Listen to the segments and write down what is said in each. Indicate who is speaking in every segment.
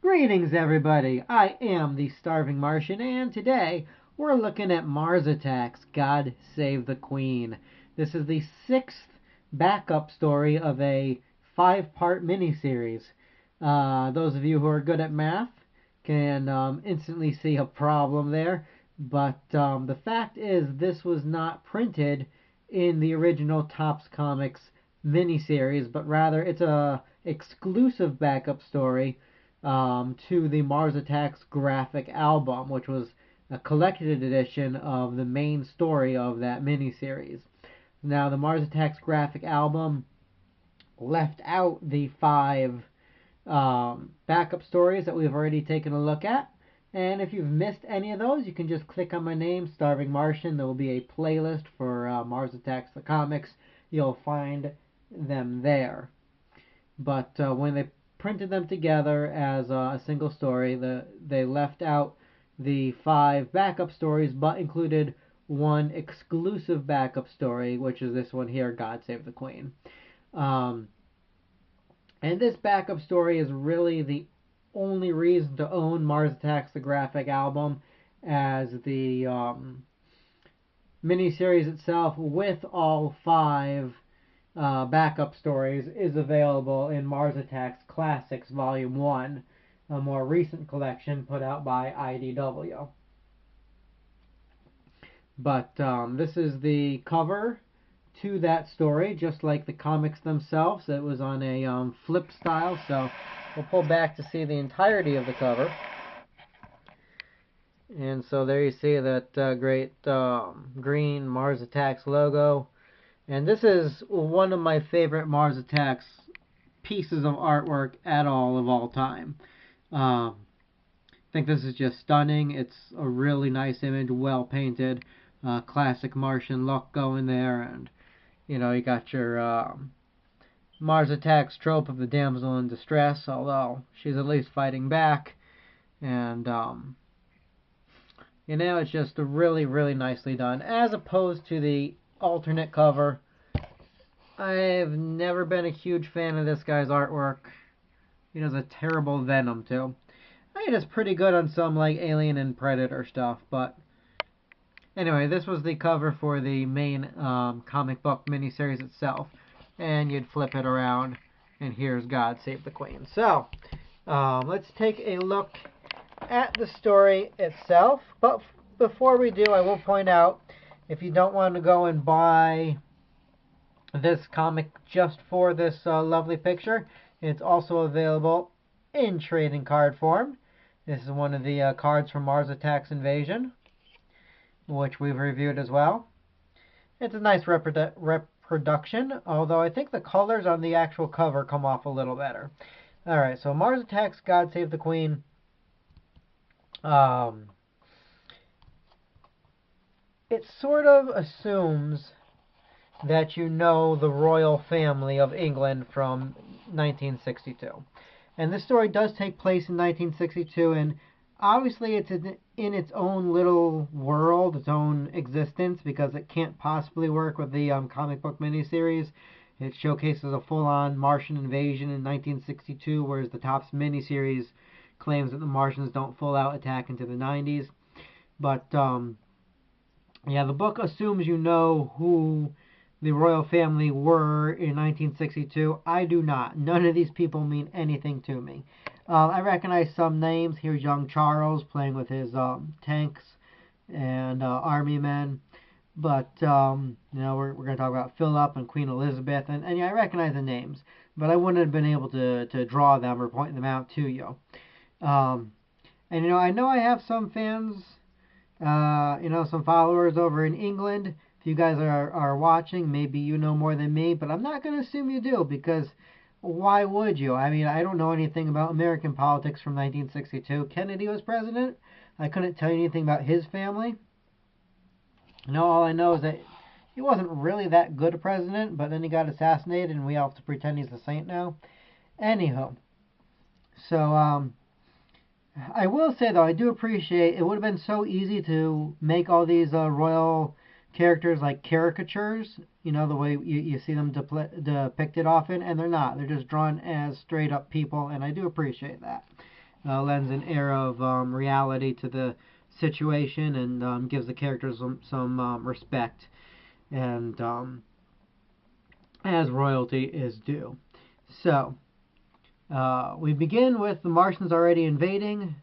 Speaker 1: Greetings, everybody. I am the Starving Martian, and today we're looking at Mars Attacks: God Save the Queen. This is the sixth backup story of a five-part miniseries. Those of you who are good at math can instantly see a problem there, but the fact is this was not printed in the original Topps Comics miniseries, but rather it's a exclusive backup story to the Mars Attacks graphic album, which was a collected edition of the main story of that miniseries. Now, the Mars Attacks graphic album left out the five backup stories that we've already taken a look at. And if you've missed any of those, you can just click on my name, Starving Martian. There will be a playlist for Mars Attacks the Comics. You'll find them there. But when they printed them together as a single story, they left out the five backup stories, but included one exclusive backup story, which is this one here, God Save the Queen. And this backup story is really the only reason to own Mars Attacks the graphic album, as the miniseries itself, with all five backup stories, is available in Mars Attacks Classics Volume 1, a more recent collection put out by IDW. But this is the cover to that story, just like the comics themselves. It was on a flip style, so we'll pull back to see the entirety of the cover. And so there you see that great green Mars Attacks logo. And this is one of my favorite Mars Attacks pieces of artwork at all time. I think this is just stunning. It's a really nice image, well painted, classic Martian look going there, and you know, you got your Mars Attacks trope of the damsel in distress, although she's at least fighting back, and you know, it's just really nicely done, as opposed to the alternate cover. I've never been a huge fan of this guy's artwork. He does a terrible Venom too. I think it's pretty good on some like Alien and Predator stuff, but anyway, this was the cover for the main comic book miniseries itself, and you'd flip it around, and here's God Save the Queen. So let's take a look at the story itself. But before we do, I will point out, if you don't want to go and buy this comic just for this lovely picture, it's also available in trading card form. This is one of the cards from Mars Attacks Invasion, which we've reviewed as well. It's a nice reproduction, although I think the colors on the actual cover come off a little better. Alright, so Mars Attacks God Save the Queen. It sort of assumes that you know the royal family of England from 1962. And this story does take place in 1962, and obviously it's in its own little world, its own existence, because it can't possibly work with the comic book miniseries. It showcases a full-on Martian invasion in 1962, whereas the Topps miniseries claims that the Martians don't full-out attack into the 90s. But yeah, the book assumes you know who the royal family were in 1962. I do not. None of these people mean anything to me. I recognize some names. Here's young Charles playing with his tanks and army men. But, you know, we're going to talk about Philip and Queen Elizabeth. And yeah, I recognize the names. But I wouldn't have been able to draw them or point them out to you. And, you know I have some fans, you know, some followers over in England. If you guys are watching, maybe you know more than me, but I'm not going to assume you do, because why would you? I mean, I don't know anything about American politics from 1962. Kennedy was president. I couldn't tell you anything about his family. No, all I know is that he wasn't really that good a president, but then he got assassinated, and we all have to pretend he's a saint now. Anywho, so I will say, though, I do appreciate, it would have been so easy to make all these royal characters like caricatures, you know, the way you see them depicted often, and they're not. They're just drawn as straight up people, and I do appreciate that. lends an air of reality to the situation and gives the characters some respect and as royalty is due. So we begin with the Martians already invading.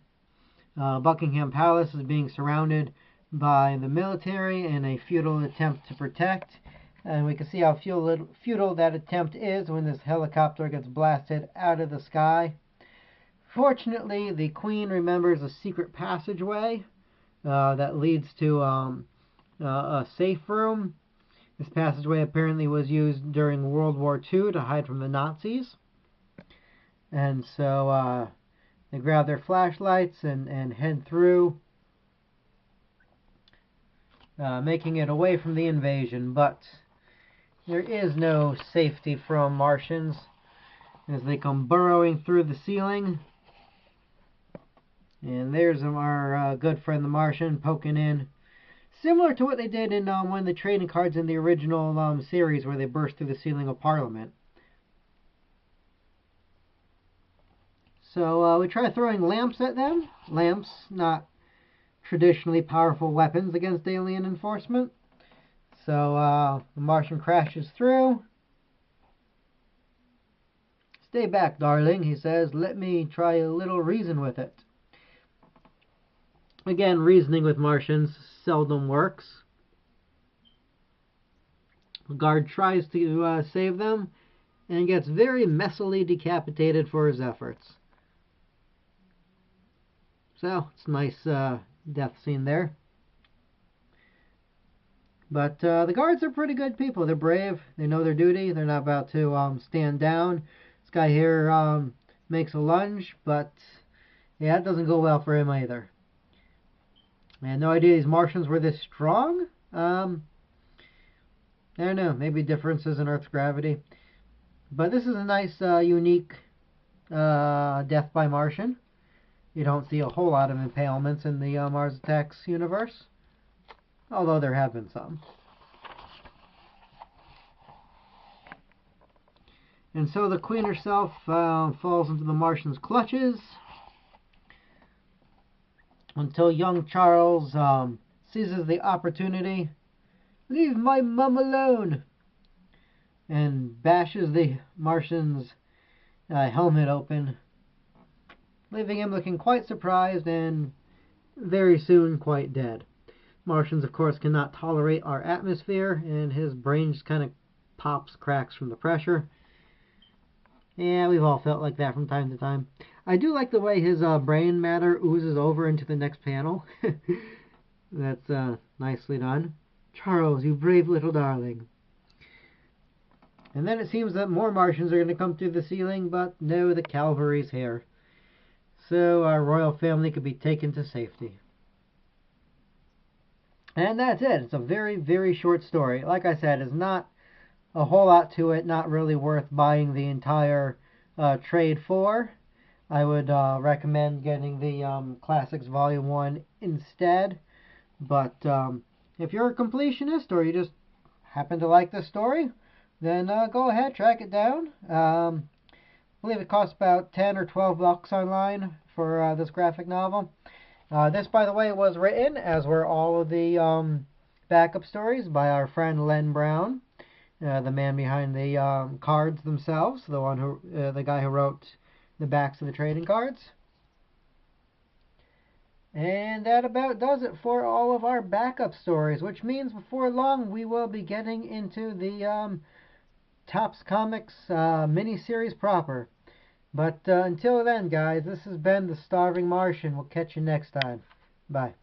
Speaker 1: Buckingham Palace is being surrounded by the military in a futile attempt to protect. And we can see how futile that attempt is when this helicopter gets blasted out of the sky. Fortunately, the Queen remembers a secret passageway that leads to a safe room. This passageway apparently was used during World War II to hide from the Nazis. And so they grab their flashlights and head through, making it away from the invasion. But there is no safety from Martians as they come burrowing through the ceiling. And there's our good friend the Martian poking in. Similar to what they did in one of the trading cards in the original series where they burst through the ceiling of Parliament. So we try throwing lamps at them. Lamps, not traditionally powerful weapons against alien enforcement. So the Martian crashes through. Stay back, darling, he says. Let me try a little reason with it. Again, reasoning with Martians seldom works. The guard tries to save them and gets very messily decapitated for his efforts. So, it's a nice death scene there. But the guards are pretty good people. They're brave. They know their duty. They're not about to stand down. This guy here makes a lunge, but yeah, it doesn't go well for him either. I had no idea these Martians were this strong. I don't know. Maybe differences in Earth's gravity. But this is a nice, unique death by Martian. You don't see a whole lot of impalements in the Mars Attacks universe. Although there have been some. And so the Queen herself falls into the Martian's clutches. Until young Charles seizes the opportunity. Leave my mum alone! And bashes the Martian's helmet open, leaving him looking quite surprised and very soon quite dead. Martians, of course, cannot tolerate our atmosphere, and his brain just kind of pops, cracks from the pressure. Yeah, we've all felt like that from time to time. I do like the way his brain matter oozes over into the next panel. That's nicely done. Charles, you brave little darling. And then it seems that more Martians are going to come through the ceiling, but no, the cavalry's here. So our royal family could be taken to safety. And that's it. It's a very, very short story. Like I said, it's not a whole lot to it. Not really worth buying the entire trade for. I would recommend getting the Classics Volume 1 instead. But if you're a completionist or you just happen to like this story, then go ahead, track it down. I believe it costs about 10 or 12 bucks online for this graphic novel. This, by the way, was written, as were all of the backup stories, by our friend Len Brown, the man behind the cards themselves, the guy who wrote the backs of the trading cards. And that about does it for all of our backup stories, which means before long we will be getting into the Topps Comics miniseries proper. But until then, guys, this has been The Starving Martian. We'll catch you next time. Bye.